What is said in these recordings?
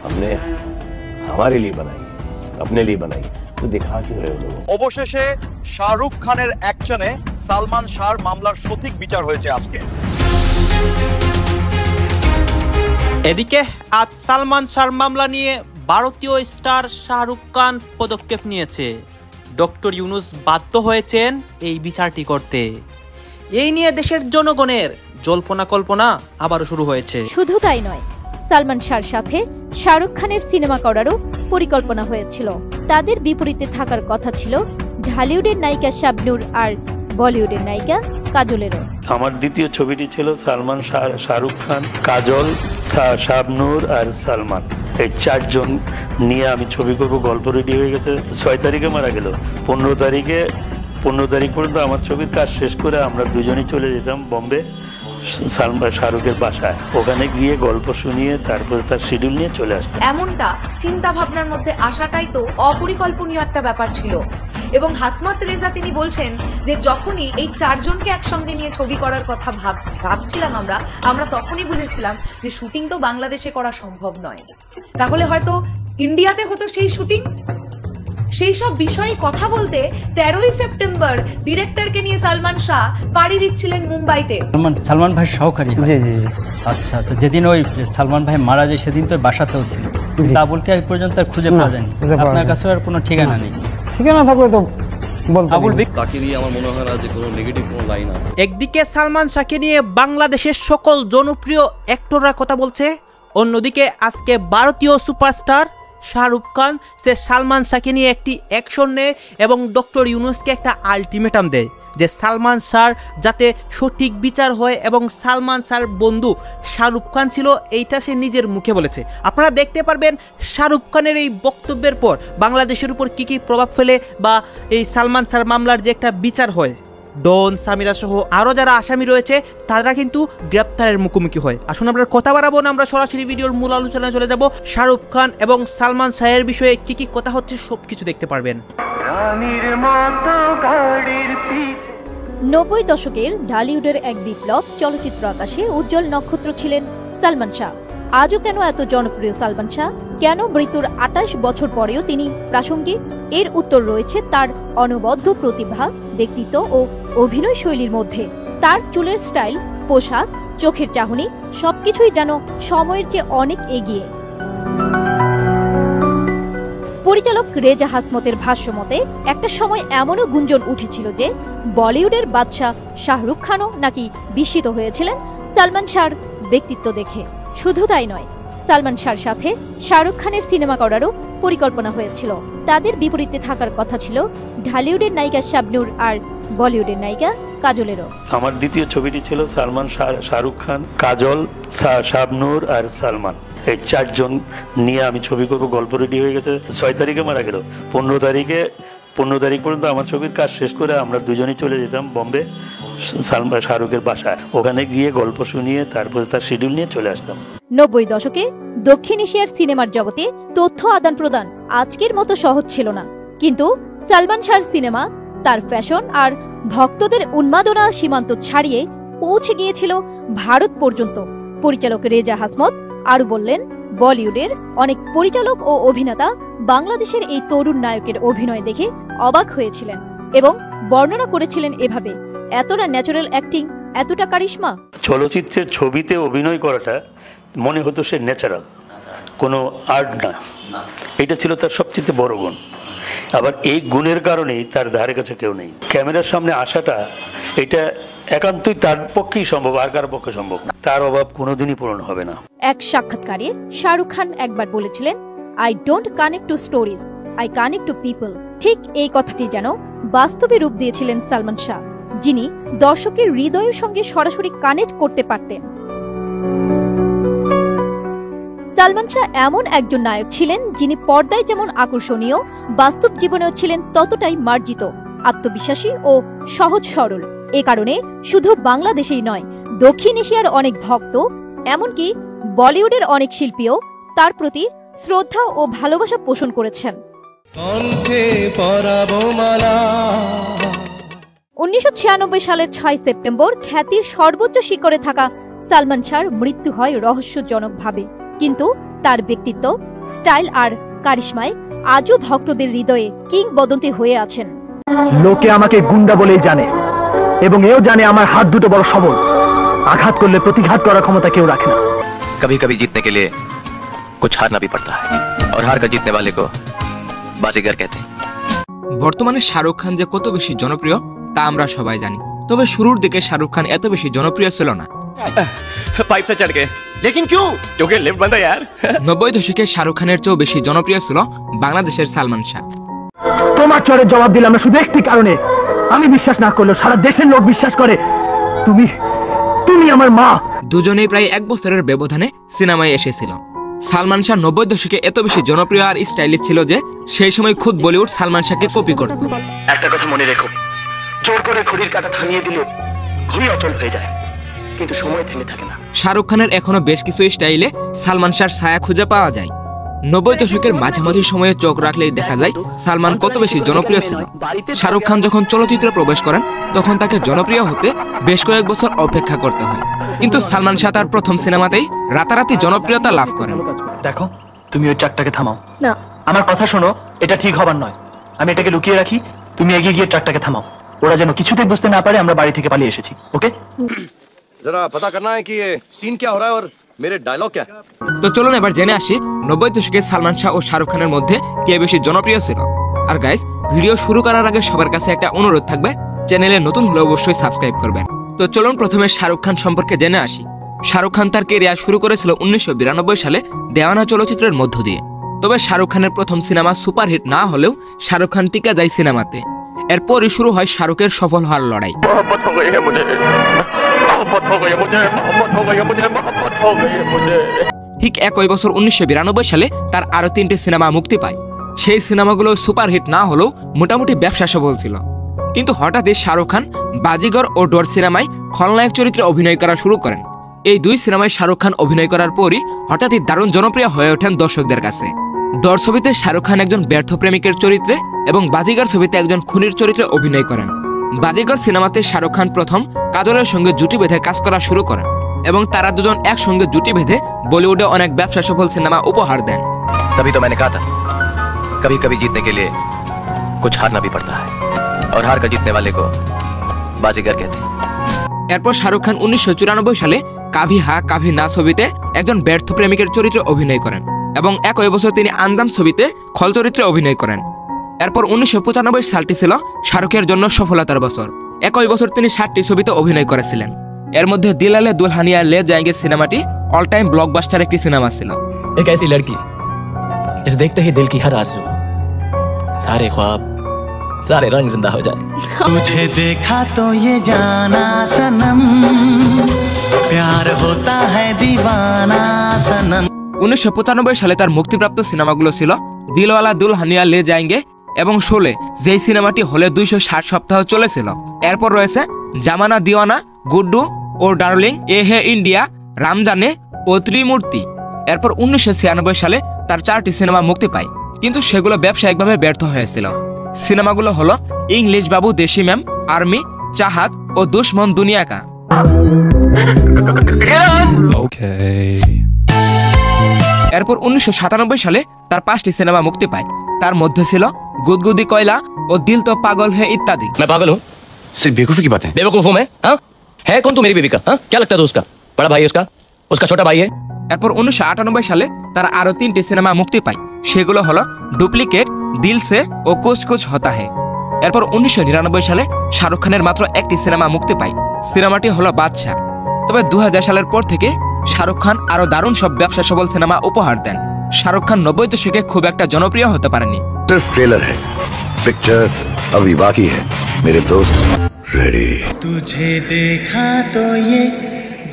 हमने हमारे लिए बनाई, अपने लिए बनाई, तो दिखा क्यों रहे हो लोग? অবশেষে শাহরুখ খানের অ্যাকশনে সালমান শাহর মামলার সঠিক বিচার হয়েছে আজকে। এদিকে আজ সালমান শাহর মামলা নিয়ে ভারতীয় স্টার শাহরুখ খান পদক্ষেপ নিয়েছে। ডক্টর ইউনুস বাধ্য হয়েছেন এই বিচারটি করতে। এই নিয়ে দেশের জনগণের জল্পনা কল্পনা আবারও শুরু হয়েছে। শুধু তাই নয়, সালমান শাহর সাথে শাহরুখ খানের সিনেমা করারও পরিকল্পনা হয়েছিল। তাদের বিপরীতে থাকার কথা ছিল ঢালিউডের নায়িকা শাবনূর আর বলিউডের নায়িকা কাজলেরও। আমার দ্বিতীয় ছবিটি ছিল সালমান শাহরুখ খান, কাজল, শাবনূর আর সালমান, এই চারজন নিয়ে আমি ছবি করবো। গল্প রেডি হয়ে গেছে। 6 তারিখে মারা গেল। 15 তারিখ পর্যন্ত আমার ছবির কাজ শেষ করে আমরা দুজনেই চলে যেতাম বম্বে শাহরুখের বাসায়। ওখানে গিয়ে গল্প শুনিয়ে তারপরে তার শিডিউল নিয়ে চলে আসতাম। এমনটা চিন্তা ভাবনার মধ্যে আসাটাই তো অপরিকল্পনীয় একটা ব্যাপার ছিল। এবং হাসমত রেজা তিনি বলছেন যে যখনই এই চারজনকে একসঙ্গে নিয়ে ছবি করার কথা ভাবছিলাম আমরা তখনই বুঝেছিলাম যে শুটিং তো বাংলাদেশে করা সম্ভব নয়, তাহলে হয়তো ইন্ডিয়াতে হতো সেই শুটিং। সেই সব বিষয়ে কথা বলতে 13ই সেপ্টেম্বর ডিরেক্টরকে নিয়ে সালমান শাহ পাড়ি দিচ্ছিলেন মুম্বাইতে। সালমান ভাই সহকারী। জি জি জি। আচ্ছা আচ্ছা, যেদিন ওই সালমান ভাই মারা যায় সেদিন তো বাসাতেও ছিল। আবুলকে আজ পর্যন্ত আর খুঁজে পাওয়া যায়নি। আপনার কাছে আর কোনো ঠিকানা নেই? ঠিকানা থাকলে তো একদিকে সালমান শাহকে নিয়ে বাংলাদেশের সকল জনপ্রিয় অ্যাক্টররা কথা বলছে, অন্যদিকে আজকে ভারতীয় সুপারস্টার শাহরুখ খান সে সালমান শাহকে নিয়ে একটি অ্যাকশন নেয় এবং ডক্টর ইউনুসকে একটা আলটিমেটাম দেয় যে সালমান শাহর যাতে সঠিক বিচার হয় এবং সালমান শাহর বন্ধু শাহরুখ খান ছিল, এইটা সে নিজের মুখে বলেছে। আপনারা দেখতে পারবেন শাহরুখ খানের এই বক্তব্যের পর বাংলাদেশের উপর কী কী প্রভাব ফেলে বা এই সালমান শাহর মামলার যে একটা বিচার হয়, ডন, সামিরা সহ আরও যারা আসামি রয়েছে তারা কিন্তু গ্রেপ্তারের মুখোমুখি হয়। আসুন আমরা কথা বাড়াবো না, আমরা সরাসরি ভিডিওর মূল আলোচনায় চলে যাব। শাহরুখ খান এবং সালমান শাহের বিষয়ে কি কি কথা হচ্ছে সবকিছু দেখতে পারবেন। 90 দশকের ঢালিউডের এক বিপ্লব চলচ্চিত্র আকাশে উজ্জ্বল নক্ষত্র ছিলেন সালমান শাহ। আজও কেন এত জনপ্রিয় সালমান শাহ? কেন মৃত্যুর 28 বছর পরেও তিনি প্রাসঙ্গিক? এর উত্তর রয়েছে তার অনবদ্য প্রতিভা, ব্যক্তিত্ব ও অভিনয় শৈলীর মধ্যে। তার চুলের স্টাইল, পোশাক, চোখের চাহনি সবকিছুই যেন সময়ের চেয়ে অনেক এগিয়ে। পরিচালক রেজা হাসমতের ভাষ্য মতে একটা সময় এমনও গুঞ্জন উঠেছিল যে বলিউডের বাদশাহ শাহরুখ খানও নাকি বিস্মিত হয়েছিলেন সালমান শাহর ব্যক্তিত্ব দেখে। শুধু তাই নয়, সালমান শাহর সাথে শাহরুখ খানের সিনেমা করারও পরিকল্পনা হয়েছিল। তাদের বিপরীতে থাকার কথা ছিল ঢালিউডের নায়িকা শাবনূর আর বলিউডের নায়িকা কাজলেরও। আমার দ্বিতীয় ছবিটি ছিল সালমান শাহরুখ খান, কাজল, শাবনূর আর সালমান, এই চারজন নিয়ে আমি ছবি করবো। গল্প রেডি হয়ে গেছে। 6 তারিখে মারা গেল। 15 তারিখ পর্যন্ত আমার ছবির কাজ শেষ করে আমরা দুজনেই চলে যেতাম বম্বে শাহরুখের বাসায়। ওখানে গিয়ে গল্প শুনিয়ে তারপরে তার শিডিউল নিয়ে চলে আসতাম। 90 দশকে দক্ষিণ এশিয়ার সিনেমার জগতে তথ্য আদান প্রদান আজকের মতো সহজ ছিল না, কিন্তু সালমান শাহর সিনেমা তার ফ্যাশন আর ভক্তদের উন্মাদনা সীমান্ত ছাড়িয়ে পৌঁছে গিয়েছিল ভারত পর্যন্ত। পরিচালক রেজা হাসমত আরো বললেন, বলিউডের অনেক পরিচালক ও অভিনেতা বাংলাদেশের এই তরুণ নায়কের অভিনয় দেখে অবাক হয়েছিলেন এবং বর্ণনা করেছিলেন এভাবে, এতটা ন্যাচারাল অ্যাক্টিং, এতটা কারিশমা। চলচ্চিত্রের ছবিতে অভিনয় করাটা মনে হতো সে ন্যাচারাল, কোনো আর্ট না। এটা ছিল তার সবচেয়ে বড় গুণ। আবার এই গুণের কারণেই তার ধারে কাছে কেউ নেই। ক্যামেরার সামনে আসাটা এটা একান্তই তার পক্ষেই সম্ভব, আর কারো পক্ষে সম্ভব না। তার অভাব কোনোদিনই পূরণ হবে না। এক সাক্ষাৎকারে শাহরুখ খান একবার বলেছিলেন, I don't connect to stories, I connect to people. ঠিক এই কথাটি যেন বাস্তবে রূপ দিয়েছিলেন সালমান শাহ, যিনি দর্শকের হৃদয়ের সঙ্গে সরাসরি কানেক্ট করতে পারতেন। সালমান শাহ এমন একজন নায়ক ছিলেন যিনি পর্দায় যেমন আকর্ষণীয়, বাস্তব জীবনেও ছিলেন ততটাই মার্জিত, আত্মবিশ্বাসী ও সহজ সরল। এ কারণে শুধু বাংলাদেশেই নয়, দক্ষিণ এশিয়ার অনেক ভক্ত, এমনকি বলিউডের অনেক শিল্পীও তার প্রতি শ্রদ্ধা ও ভালোবাসা পোষণ করেছেন। 1996 সালের 6 সেপ্টেম্বর খ্যাতির সর্বোচ্চ শিখরে থাকা সালমান শাহর মৃত্যু হয় রহস্যজনকভাবে। কিন্তু তার ব্যক্তিত্ব, স্টাইল আর কারিশমায় আজও ভক্তদের হৃদয়ে কিংবদন্তি হয়ে আছেন। লোকে আমাকে গুন্ডা বলেই জানে এবং এও জানে আমার হাত দুটো বড় সবল, আঘাত করলে প্রতিঘাত করার ক্ষমতা কেউ রাখে না। कभी कभी जीतने के लिए कुछ हारना भी पड़ता है और हार कर जीतने वाले को बाजीगर कहते हैं। বর্তমানে শাহরুখ খান যে কত বেশি জনপ্রিয় তা আমরা সবাই জানি, তবে শুরুর দিকে শাহরুখ খান এত বেশি জনপ্রিয় ছিল না। पाइप से चढ़ के, लेकिन क्यों? क्योंकि लिफ्ट बंद है यार। 90 দশকে শাহরুখ খানের চেয়েও বেশি জনপ্রিয় ছিল বাংলাদেশের সালমান শাহ। তোমার চড়ের জবাব দিলাম না শুধু একটি কারণে, আমি বিশ্বাস না করলেও সারা দেশের লোক বিশ্বাস করে তুমি তুমি আমার মা। দুজনেই প্রায় 1 বছরের ব্যবধানে সিনেমায় এসেছিল। সালমান শাহ 90 দশকে এত বেশি জনপ্রিয় আর স্টাইলিশ ছিল যে সেই সময় খুদ বলিউড সালমান শাহকে কপি করত। একটা কথা মনে রেখো, জোর করে ঘড়ির কাঁটা থামিয়ে দিলে ঘড়ি অচল হয়ে যায়, কিন্তু সময় থেমে থাকে না। শাহরুখ খানের এখনো বেশ কিছু স্টাইলে সালমান শাহর ছায়া খুঁজে পাওয়া যায়। 90 দশকের মাঝামাঝি সময়ে চোখ রাখলেই দেখা যায় সালমান কত বেশি জনপ্রিয় ছিল। শাহরুখ খান যখন চলচ্চিত্রে প্রবেশ করেন তখন তাকে জনপ্রিয় হতে বেশ কয়েক বছর অপেক্ষা করতে হয়, কিন্তু সালমান শাহ তার প্রথম সিনেমাতেই রাতারাতি জনপ্রিয়তা লাভ করেন। দেখো, তুমি ওই ট্রাকটাকে থামাও না। আমার কথা শোনো, এটা ঠিক হবার নয়। আমি এটাকে লুকিয়ে রাখি, তুমি এগিয়ে গিয়ে ট্রাকটাকে থামাও। ওরা যেন কিছুতেই বুঝতে না পারে আমরা বাড়ি থেকে পালিয়ে এসেছি। ওকে? जरा पता करना है कि ये सीन क्या हो रहा है और मेरे डायलॉग क्या है। তো চলুন এবার জেনে আসি 90 দশকে সালমান শাহ ও শাহরুখ খানের মধ্যে কে বেশি জনপ্রিয় ছিল। আর গাইস, ভিডিও শুরু করার আগে সবার কাছে একটা অনুরোধ থাকবে, চ্যানেলে নতুন হলে অবশ্যই সাবস্ক্রাইব করবেন। তো চলুন প্রথমে শাহরুখ খান সম্পর্কে জেনে আসি। শাহরুখ খান তার ক্যারিয়ার শুরু করেছিল 1992 সালে দেওয়ানা চলচ্চিত্রের মধ্য দিয়ে। তবে শাহরুখ খানের প্রথম সিনেমা সুপারহিট না হলেও শাহরুখ খান টিকে যায় সিনেমাতে। এরপরই শুরু হয় শাহরুখের সফল হওয়ার লড়াই। ঠিক একই বছর 1992 সালে তার আরো 3টে সিনেমা মুক্তি পায়। সেই সিনেমাগুলো সুপারহিট না হলেও মোটামুটি ব্যবসা সফল ছিল। কিন্তু হঠাৎই শাহরুখ খান বাজিগর ও ডর সিনেমায় খলনায়ক চরিত্রে অভিনয় করা শুরু করেন। এই দুই সিনেমায় শাহরুখ খান অভিনয় করার পরই হঠাৎই দারুণ জনপ্রিয় হয়ে ওঠেন দর্শকদের কাছে। ডর ছবিতে শাহরুখ খান একজন ব্যর্থ প্রেমিকের চরিত্রে এবং বাজিগর ছবিতে একজন খুনির চরিত্রে অভিনয় করেন। বাজিগর সিনেমাতে শাহরুখ খান প্রথম কাজলের সঙ্গে জুটি বেঁধে কাজ করা শুরু করেন এবং তারা দুজন একসঙ্গে জুটি বেঁধে বলিউডে অনেক ব্যবসা সফল সিনেমা উপহার দেন। तभी तो मैंने कहा था, कभी कभी जीतने के लिए कुछ हारना भी पड़ता है और हार कर जीतने वाले को बाजीगर कहते हैं। এরপর শাহরুখ খান 1994 সালে কাভি হা কাভি না ছবিতে একজন ব্যর্থ প্রেমিকের চরিত্রে অভিনয় করেন এবং একই বছর তিনি আঞ্জাম ছবিতে খল চরিত্রে অভিনয় করেন। এরপর 1995 সালটি ছিল শাহরুখের জন্য সফলতার বছর। একই বছর তিনি 7টি ছবিতে অভিনয় করেছিলেন। এর মধ্যে দিলালে দুলহানিয়া লে जाएंगे সিনেমাটি অল টাইম ব্লকবাস্টার একটি সিনেমা ছিল। एक ऐसी लड़की जिसे देखते ही दिल की हर आरज़ू, सारे ख्वाब, सारे रंग जिंदा हो जाए। तुझे देखा तो ये जाना सनम, प्यार होता है दीवाना सनम। 1995 সালে তার মুক্তিপ্রাপ্ত সিনেমাগুলো ছিল দিলওয়ালা দুলহানিয়া লে जाएंगे এবং শোলে, যেই সিনেমাটি হলে 260 সপ্তাহ চলেছিল। এরপর রয়েছে জামানা দিওয়ানা, গুড্ডু ও ডার্লিং, এ হে ইন্ডিয়া, রামজানে ও ত্রিমূর্তি। এরপর 1996 সালে তার 4টি সিনেমা মুক্তি পায়, কিন্তু সেগুলো ব্যবসায়িকভাবে ব্যর্থ হয়েছিল। সিনেমাগুলো হলো ইংলিশ বাবু দেশি ম্যাম, আর্মি, চাহাত ও দুশ্মন দুনিয়া কা। এরপর 1997 সালে তার 5টি সিনেমা মুক্তি পায়। তার মধ্যে ছিল গুদগুদি কয়লা ও দিল তো পাগল হে ইত্যাদি। मैं पागल हूँ? सिर्फ बेवकूफी की बात है। बेवकूफ हूँ मैं? हाँ? है कौन तू मेरी बीवी का? हाँ? क्या लगता है तू उसका? बड़ा भाई है उसका? उसका छोटा भाई है? এরপর 1998 সালে তার আরো 3টি সিনেমা মুক্তি পায়। সেগুলো হলো ডুপ্লিকেট, দিল সে ও কুছ কুছ হতা হে। এরপর 1999 সালে শাহরুখ খানের মাত্র একটি সিনেমা মুক্তি পায়। সিনেমাটি হলো বাদশা। তবে 2000 সালের পর থেকে শাহরুখ খান আরো দারুণ সব ব্যবসা সফল সিনেমা উপহার দেন। শাহরুখ খান 90 দশকে খুব একটা জনপ্রিয় হতে পারেনি। सिर्फ ट्रेलर है, पिक्चर अभी बाकी है मेरे दोस्त। रेडी? तुझे देखा तो ये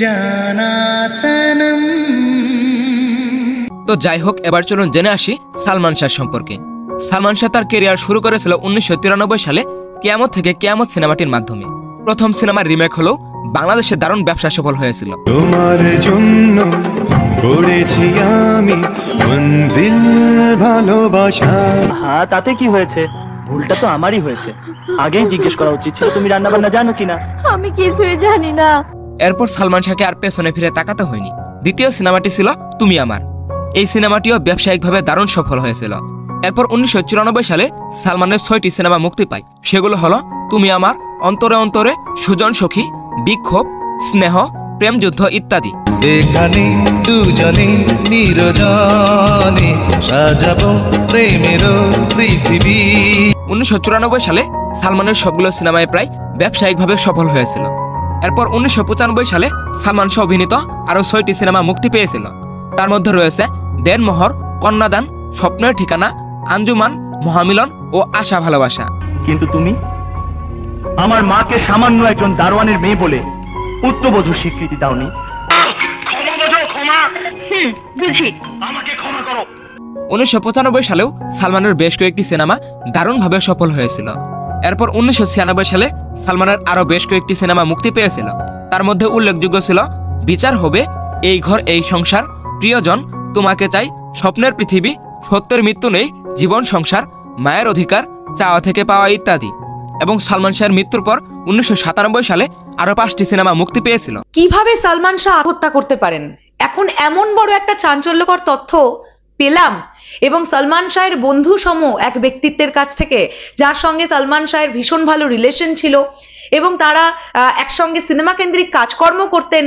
जाना सनम। তো যাই হোক, এবার চলুন জেনে আসি সালমান শাহ সম্পর্কে। সালমান শাহ তার ক্যারিয়ার শুরু করেছিল 1993 সালে কিয়ামত থেকে কিয়ামত সিনেমাটির মাধ্যমে। প্রথম সিনেমার রিমেক হলো বাংলাদেশে দারুণ ব্যবসা সফল হয়েছিল। তোমার জন্য গড়েছি আমি মঞ্জিল ভালোবাসা। হ্যাঁ, তাতে কি হয়েছে? ভুলটা তো আমারই হয়েছে, আগেই জিজ্ঞেস করা উচিত ছিল তুমি রান্না বান্না জানো কিনা। আমি কিছুই জানি না। এরপর সালমান শাহকে আর পেছনে ফিরে তাকাতে হয়নি। দ্বিতীয় সিনেমাটি ছিল তুমি আমার। এই সিনেমাটিও ব্যবসায়িকভাবে দারুণ সফল হয়েছিল। এরপর 1994 সালে সালমানের 6টি সিনেমা মুক্তি পায়। সেগুলো হলো তুমি আমার, অন্তরে অন্তরে, সুজন সখী, বিক্ষোভ, স্নেহ, প্রেম যুদ্ধ ইত্যাদি। এখানে দুজনে নিরজনে সাজাবো প্রেমের পৃথিবী। 1994 সালে সালমানের সবগুলো সিনেমায় প্রায় ব্যবসায়িকভাবে সফল হয়েছিল। এরপর 1995 সালে সালমান শাহ অভিনীত আরও 6টি সিনেমা মুক্তি পেয়েছিল। তার মধ্যে রয়েছে দেনমোহর, কন্যাদান, স্বপ্নের ঠিকানা, আঞ্জুমান, মহামিলন ও আশা ভালোবাসা। কিন্তু তুমি আমার মাকে সামান্য একজন দারোয়ানের মেয়ে বলে পুত্রবধূর স্বীকৃতি দাওনি। ক্ষমা বোঝো, ক্ষমা। বুঝি, আমাকে ক্ষমা করো। 1995 সালেও সালমানের বেশ কয়েকটি সিনেমা দারুণভাবে সফল হয়েছিল। এরপর 1996 সালে সালমানের আরও বেশ কয়েকটি সিনেমা মুক্তি পেয়েছিল। তার মধ্যে উল্লেখযোগ্য ছিল বিচার হবে, এই ঘর এই সংসার, প্রিয়জন, তোমাকে চাই, স্বপ্নের পৃথিবী, সত্যের মৃত্যু নেই, জীবন সংসার, মায়ের অধিকার, চাওয়া থেকে পাওয়া ইত্যাদি। এবং সালমান শাহের মৃত্যুর পর 1997 সালে আরো 5টি সিনেমা মুক্তি পেয়েছিল। কিভাবে সালমান শাহ আত্মহত্যা করতে পারেন, এখন এমন বড় একটা চাঞ্চল্যকর তথ্য পেলাম। এবং সালমান শাহের বন্ধু সম এক ব্যক্তিত্বের কাছ থেকে, যার সঙ্গে সালমান শাহের ভীষণ ভালো রিলেশন ছিল এবং তারা একসঙ্গে সিনেমা কেন্দ্রিক কাজকর্ম করতেন,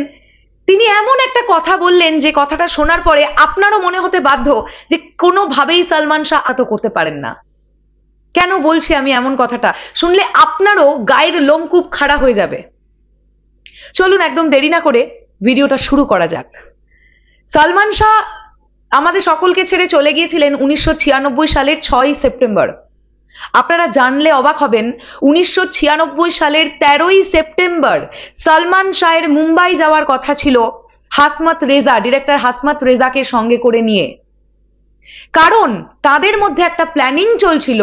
তিনি এমন একটা কথা বললেন যে কথাটা শোনার পরে আপনারও মনে হতে বাধ্য যে কোনোভাবেই সালমান শাহ আত্মহত্যা করতে পারেন না। কেন বলছি আমি এমন কথাটা? শুনলে আপনারও গায়ের লোমকূপ খাড়া হয়ে যাবে। চলুন একদম দেরি না করে ভিডিওটা শুরু করা যাক। সালমান শাহ আমাদের সকলকে ছেড়ে চলে গিয়েছিলেন 1996 সালের 6ই সেপ্টেম্বর। আপনারা জানলে অবাক হবেন, 1996 সালের 13ই সেপ্টেম্বর সালমান শাহের মুম্বাই যাওয়ার কথা ছিল হাসমত রেজা, ডিরেক্টর হাসমত রেজাকে সঙ্গে করে নিয়ে। কারণ তাদের মধ্যে একটা প্ল্যানিং চলছিল।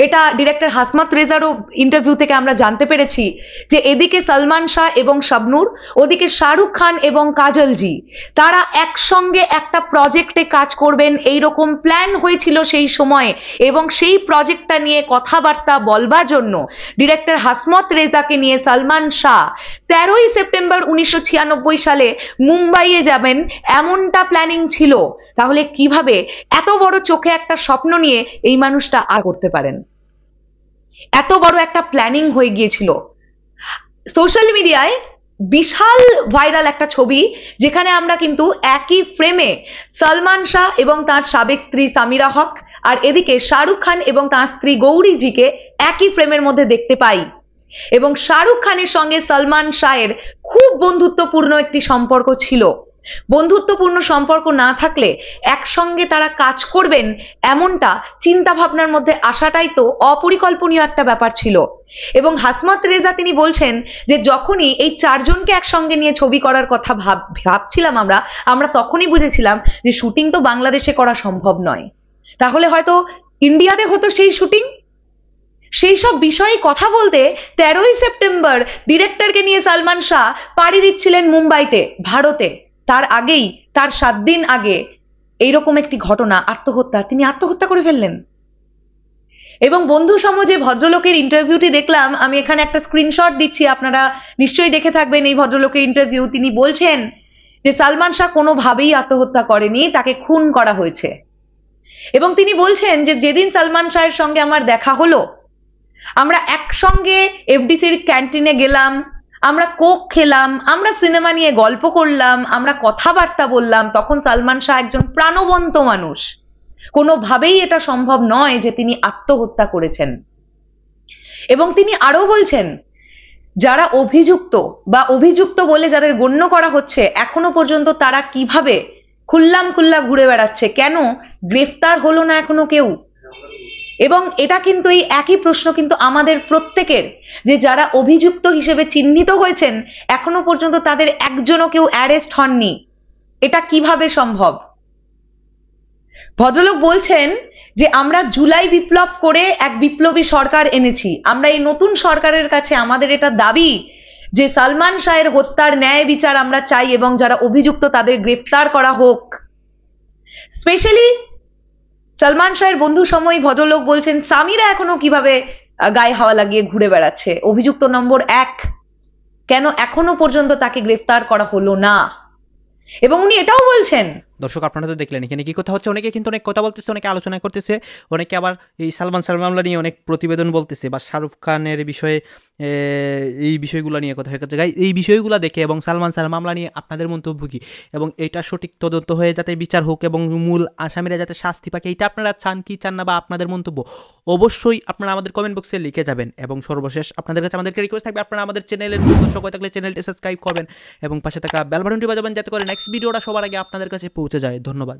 এটা ডিরেক্টর হাসমত রেজারও ইন্টারভিউ থেকে আমরা জানতে পেরেছি যে এদিকে সালমান শাহ এবং শাবনূর, ওদিকে শাহরুখ খান এবং কাজলজি, তারা একসঙ্গে একটা প্রজেক্টে কাজ করবেন, এইরকম প্ল্যান হয়েছিল সেই সময়ে। এবং সেই প্রজেক্টটা নিয়ে কথাবার্তা বলবার জন্য ডিরেক্টর হাসমত রেজাকে নিয়ে সালমান শাহ 13ই সেপ্টেম্বর 1996 সালে মুম্বাইয়ে যাবেন, এমনটা প্ল্যানিং ছিল। তাহলে কিভাবে এত বড় চোখে একটা স্বপ্ন নিয়ে এই মানুষটা করতে পারেন? এত বড় একটা প্ল্যানিং হয়ে গিয়েছিল। সোশ্যাল মিডিয়ায় বিশাল ভাইরাল একটা ছবি, যেখানে আমরা কিন্তু একই ফ্রেমে সালমান শাহ এবং তার সাবেক স্ত্রী সামিরা হক আর এদিকে শাহরুখ খান এবং তার স্ত্রী গৌরীজিকে একই ফ্রেমের মধ্যে দেখতে পাই। এবং শাহরুখ খানের সঙ্গে সালমান শাহের খুব বন্ধুত্বপূর্ণ একটি সম্পর্ক ছিল। বন্ধুত্বপূর্ণ সম্পর্ক না থাকলে একসঙ্গে তারা কাজ করবেন এমনটা চিন্তা ভাবনার মধ্যে আসাটাই তো অপরিকল্পনীয় একটা ব্যাপার ছিল। এবং হাসমত রেজা তিনি বলছেন যে যখনই এই চারজনকে একসঙ্গে নিয়ে ছবি করার কথা ভাবছিলাম আমরা তখনই বুঝেছিলাম যে শুটিং তো বাংলাদেশে করা সম্ভব নয়, তাহলে হয়তো ইন্ডিয়াতে হতো সেই শুটিং। সেই সব বিষয়ে কথা বলতে 13ই সেপ্টেম্বর ডিরেক্টরকে নিয়ে সালমান শাহ পাড়ি দিচ্ছিলেন মুম্বাইতে, ভারতে। তার আগেই, তার 7 দিন আগে এইরকম একটি ঘটনা, আত্মহত্যা, তিনি আত্মহত্যা করে ফেললেন। এবং বন্ধু সমাজে ভদ্রলোকের ইন্টারভিউটি দেখলাম, আমি এখানে একটা স্ক্রিনশট দিচ্ছি, আপনারা নিশ্চয়ই দেখে থাকবেন এই ভদ্রলোকের ইন্টারভিউ। তিনি বলছেন যে সালমান শাহ কোনোভাবেই আত্মহত্যা করেনি, তাকে খুন করা হয়েছে। এবং তিনি বলছেন যে যেদিন সালমান শাহের সঙ্গে আমার দেখা হলো, আমরা একসঙ্গে এফডিসির ক্যান্টিনে গেলাম, আমরা কোক খেলাম, আমরা সিনেমা নিয়ে গল্প করলাম, আমরা কথাবার্তা বললাম, তখন সালমান শাহ একজন প্রাণবন্ত মানুষ। কোনোভাবেই এটা সম্ভব নয় যে তিনি আত্মহত্যা করেছেন। এবং তিনি আরো বলছেন, যারা অভিযুক্ত বা অভিযুক্ত বলে যাদের গণ্য করা হচ্ছে, এখনো পর্যন্ত তারা কিভাবে খুল্লা ঘুরে বেড়াচ্ছে, কেন গ্রেফতার হলো না এখনো কেউ? এবং এটা কিন্তু এই একই প্রশ্ন কিন্তু আমাদের প্রত্যেকের, যে যারা অভিযুক্ত হিসেবে চিহ্নিত হয়েছেন এখনো পর্যন্ত তাদের একজনও কেউ অ্যারেস্ট হননি। এটা কিভাবে সম্ভব? ভদ্রলোক বলছেন যে আমরা জুলাই বিপ্লব করে এক বিপ্লবী সরকার এনেছি, আমরা এই নতুন সরকারের কাছে আমাদের এটা দাবি যে সালমান শাহের হত্যার ন্যায় বিচার আমরা চাই এবং যারা অভিযুক্ত তাদের গ্রেফতার করা হোক। স্পেশালি সালমান শাহের বন্ধু সময় ভদ্রলোক বলছেন সামিরা এখনো কিভাবে গায়ে হাওয়া লাগিয়ে ঘুরে বেড়াচ্ছে, অভিযুক্ত নম্বর 1, কেন এখনো পর্যন্ত তাকে গ্রেফতার করা হলো না? এবং উনি এটাও বলছেন দর্শক আপনারা তো দেখলেন এখানে কি কথা হচ্ছে, অনেকে কিন্তু অনেক কথা বলতেছে, অনেকে আলোচনা করতেছে, অনেকে আবার এই সালমান শাহ মামলা নিয়ে অনেক প্রতিবেদন বলতেছে বা শাহরুখ খানের বিষয়ে এই বিষয়গুলো নিয়ে কথা হচ্ছে। গাইস এই বিষয়গুলো দেখে এবং সালমান শাহ মামলা নিয়ে আপনাদের মন্তব্য কি, এবং এটা সঠিক তদন্ত হয়ে যাতে বিচার হোক এবং মূল আসামিরা যাতে শাস্তি পায়, এটা আপনারা চান কি চান না, বা আপনাদের মন্তব্য অবশ্যই আপনারা আমাদের কমেন্ট বক্সে লিখে যাবেন। এবং সর্বশেষ আপনাদের কাছে আমাদেরকে রিকোয়েস্ট থাকবে, আপনারা আমাদের চ্যানেলের দর্শক হয়ে থাকলে চ্যানেলটি সাবস্ক্রাইব করবেন এবং পাশে থাকা বেল বাটনটি বাজাবেন যাতে করে নেক্সট ভিডিওটা সবার আগে আপনাদের কাছে পৌঁছে যায়। ধন্যবাদ।